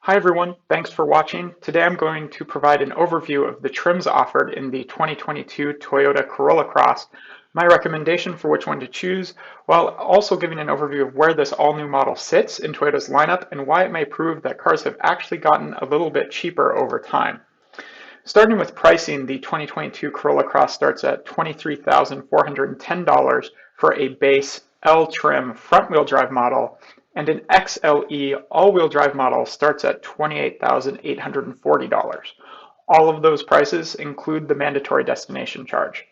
Hi everyone, thanks for watching. Today I'm going to provide an overview of the trims offered in the 2022 Toyota Corolla Cross, my recommendation for which one to choose, while also giving an overview of where this all-new model sits in Toyota's lineup and why it may prove that cars have actually gotten a little bit cheaper over time. Starting with pricing, the 2022 Corolla Cross starts at $23,410 for a base L trim front-wheel drive model, and an XLE all-wheel drive model starts at $28,840. All of those prices include the mandatory destination charge.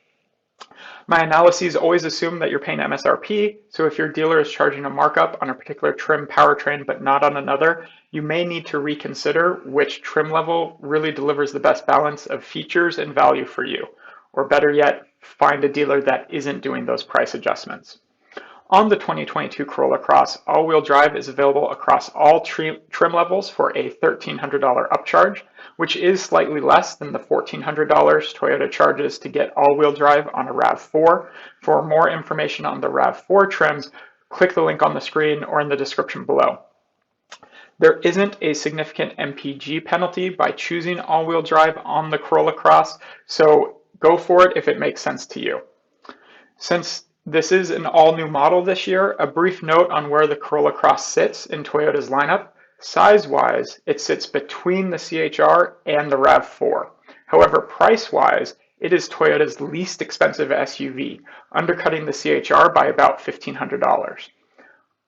My analyses always assume that you're paying MSRP, so if your dealer is charging a markup on a particular trim powertrain but not on another, you may need to reconsider which trim level really delivers the best balance of features and value for you. Or better yet, find a dealer that isn't doing those price adjustments. On the 2022 Corolla Cross, all-wheel drive is available across all trim levels for a $1,300 upcharge, which is slightly less than the $1,400 Toyota charges to get all-wheel drive on a RAV4. For more information on the RAV4 trims, click the link on the screen or in the description below. There isn't a significant MPG penalty by choosing all-wheel drive on the Corolla Cross, so go for it if it makes sense to you. Since this is an all-new model this year, a brief note on where the Corolla Cross sits in Toyota's lineup. Size-wise, it sits between the CHR and the RAV4. However, price-wise, it is Toyota's least expensive SUV, undercutting the CHR by about $1,500.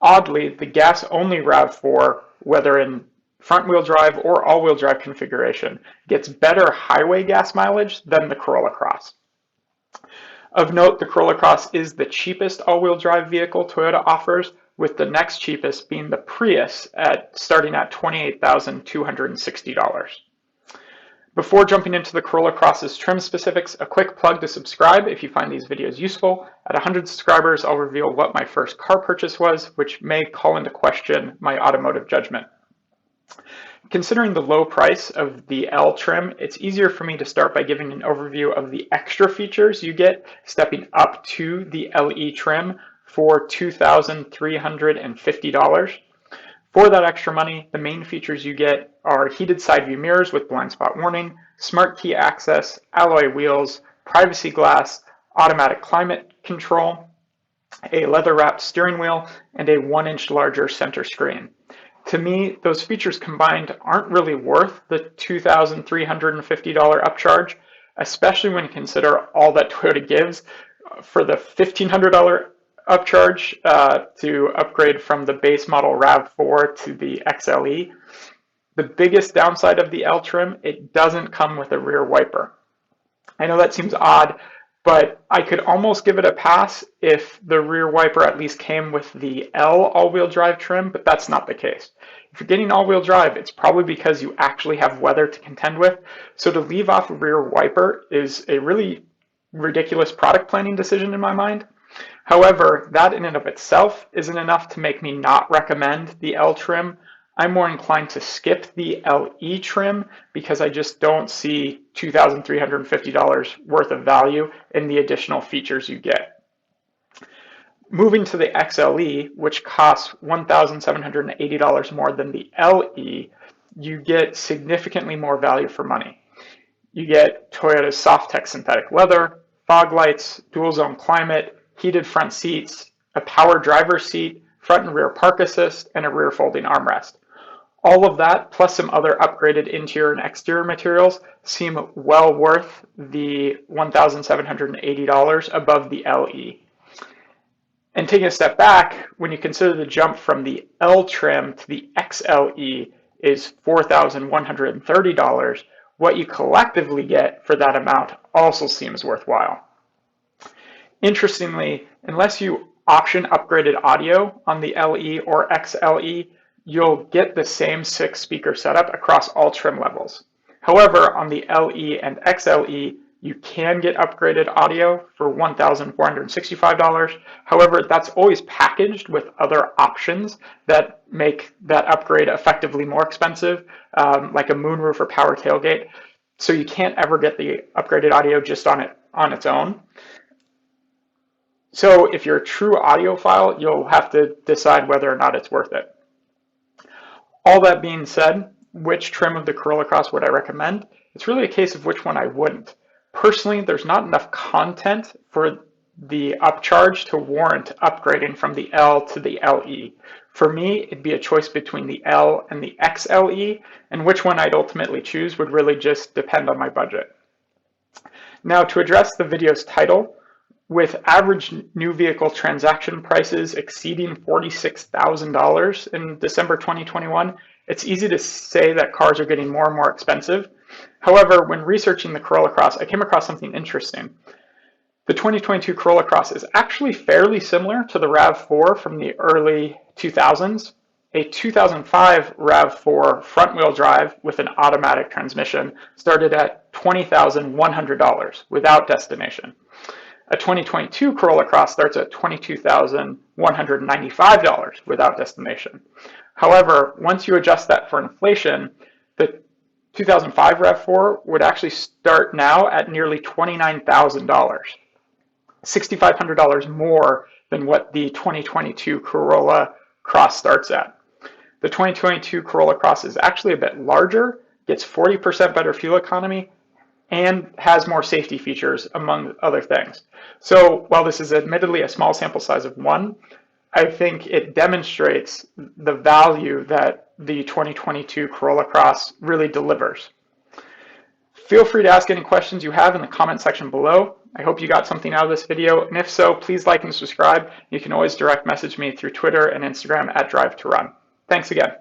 Oddly, the gas-only RAV4, whether in front-wheel drive or all-wheel drive configuration, gets better highway gas mileage than the Corolla Cross. Of note, the Corolla Cross is the cheapest all-wheel drive vehicle Toyota offers, with the next cheapest being the Prius starting at $28,260. Before jumping into the Corolla Cross's trim specifics, a quick plug to subscribe if you find these videos useful. At 100 subscribers, I'll reveal what my first car purchase was, which may call into question my automotive judgment. Considering the low price of the L trim, it's easier for me to start by giving an overview of the extra features you get stepping up to the LE trim for $2,350. For that extra money, the main features you get are heated side view mirrors with blind spot warning, smart key access, alloy wheels, privacy glass, automatic climate control, a leather-wrapped steering wheel, and a 1-inch larger center screen. To me, those features combined aren't really worth the $2,350 upcharge, especially when you consider all that Toyota gives for the $1,500 upcharge to upgrade from the base model RAV4 to the XLE. The biggest downside of the L trim, it doesn't come with a rear wiper. I know that seems odd, but I could almost give it a pass if the rear wiper at least came with the L all-wheel drive trim, but that's not the case. If you're getting all-wheel drive, it's probably because you actually have weather to contend with, so to leave off a rear wiper is a really ridiculous product planning decision in my mind. However, that in and of itself isn't enough to make me not recommend the L trim. I'm more inclined to skip the LE trim because I just don't see $2,350 worth of value in the additional features you get. Moving to the XLE, which costs $1,780 more than the LE, you get significantly more value for money. You get Toyota's Softex synthetic leather, fog lights, dual zone climate, heated front seats, a power driver's seat, front and rear park assist, and a rear folding armrest. All of that, plus some other upgraded interior and exterior materials, seem well worth the $1,780 above the LE. And taking a step back, when you consider the jump from the L trim to the XLE is $4,130, what you collectively get for that amount also seems worthwhile. Interestingly, unless you option upgraded audio on the LE or XLE, you'll get the same 6-speaker setup across all trim levels. However, on the LE and XLE, you can get upgraded audio for $1,465. However, that's always packaged with other options that make that upgrade effectively more expensive, like a moonroof or power tailgate. So you can't ever get the upgraded audio just on its own. So if you're a true audiophile, you'll have to decide whether or not it's worth it. All that being said, which trim of the Corolla Cross would I recommend, it's really a case of which one I wouldn't. Personally, there's not enough content for the upcharge to warrant upgrading from the L to the LE. For me, it'd be a choice between the L and the XLE, and which one I'd ultimately choose would really just depend on my budget. Now, to address the video's title, with average new vehicle transaction prices exceeding $46,000 in December 2021, it's easy to say that cars are getting more and more expensive. However, when researching the Corolla Cross, I came across something interesting. The 2022 Corolla Cross is actually fairly similar to the RAV4 from the early 2000s. A 2005 RAV4 front-wheel drive with an automatic transmission started at $20,100 without destination. A 2022 Corolla Cross starts at $22,195 without destination. However, once you adjust that for inflation, the 2005 RAV4 would actually start now at nearly $29,000, $6,500 more than what the 2022 Corolla Cross starts at. The 2022 Corolla Cross is actually a bit larger, gets 40% better fuel economy, and has more safety features, among other things. So while this is admittedly a small sample size of one, I think it demonstrates the value that the 2022 Corolla Cross really delivers. Feel free to ask any questions you have in the comment section below. I hope you got something out of this video, and if so, please like and subscribe. You can always direct message me through Twitter and Instagram at Drive to Run. Thanks again.